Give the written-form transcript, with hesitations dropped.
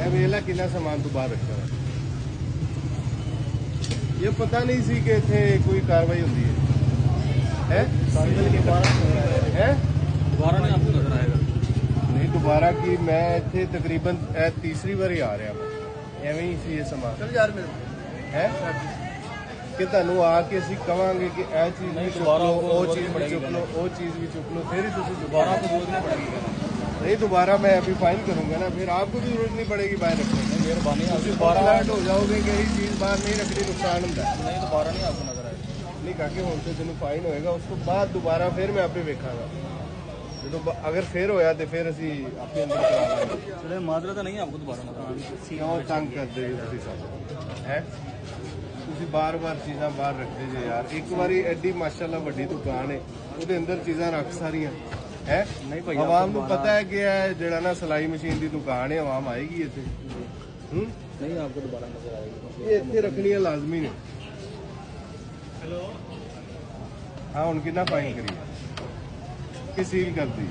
वेला कितना सामान तो बाहर रखा है। ये पता नहीं सी कि इतने कोई कार्रवाई होती है हैं? दोबारा नहीं आपको नजर आएगा। नहीं दोबारा की मैं इतने तकरीबन तीसरी बार ही आ रहा मैं एवं ही सी ये समान है कि ਤੁਹਾਨੂੰ ਆ ਕੇ ਅਸੀਂ ਕਵਾਂਗੇ ਕਿ ਇਹ ਚੀਜ਼ ਵੀ ਚੁੱਕ ਲਓ ਉਹ ਚੀਜ਼ ਵੀ ਚੁੱਕ ਲਓ ਉਹ ਚੀਜ਼ भी चुक लो फिर ही तुझे दोबारा आपको जरूरत नहीं पड़ेगी। नहीं दोबारा मैं अभी फाइन करूंगा ना फिर आपको भी जरूरत नहीं पड़ेगी बाहर रखने की। मेहरबानी आप दोबारा अलर्ट हो जाओगे कि यही चीज़ बाहर नहीं रखनी नुकसान होता है। नहीं दोबारा नहीं आपको नजर आएगा। नहीं काके ਹੁਣ ਤੇ ਤੈਨੂੰ ਫਾਈਨ ਹੋਏਗਾ ਉਸ ਤੋਂ ਬਾਅਦ ਦੁਬਾਰਾ ਫਿਰ ਮੈਂ ਆਪੇ ਵੇਖਾਂਗਾ ਜਦੋਂ ਅਗਰ ਫਿਰ ਹੋਇਆ ਤੇ ਫਿਰ ਅਸੀਂ ਆਪੇ ਅੰਦਰ ਕਰਾ ਲਾਂਗੇ। चले माजरा तो नहीं आपको दोबारा नजर आएगा। ਕਿਉਂ ਤੰਗ ਕਰਦੇ ਹੋ ਤੁਸੀਂ ਸਾਨੂੰ ਹੈ ਤੁਸੀਂ ਬਾਰ-ਬਾਰ ਚੀਜ਼ਾਂ ਬਾਹਰ ਰੱਖਦੇ ਜੇ ਯਾਰ ਇੱਕ ਵਾਰੀ ਐਡੀ ਮਾਸ਼ਾਅੱਲਾ ਵੱਡੀ ਦੁਕਾਨ ਹੈ ਉਹਦੇ ਅੰਦਰ ਚੀਜ਼ਾਂ ਰੱਖ ਸਾਰੀਆਂ ਹੈ ਨਹੀਂ ਭਾਈ ਆਵਾਮ ਨੂੰ ਪਤਾ ਹੈ ਕਿ ਇਹ ਜਿਹੜਾ ਨਾ ਸਲਾਈ ਮਸ਼ੀਨ ਦੀ ਦੁਕਾਨ ਹੈ ਆਵਾਮ ਆਏਗੀ ਇੱਥੇ नहीं आपको दोबारा नजर आएगी। ਇਹ ਇੱਥੇ ਰੱਖਣੀਆਂ ਲਾਜ਼ਮੀ ਨੇ। ਹਾਂ ਹੁਣ ਕਿੰਨਾ ਫਾਈਨ ਕਰੀਏ ਕਿ ਸੀਲ ਕਰਦੀ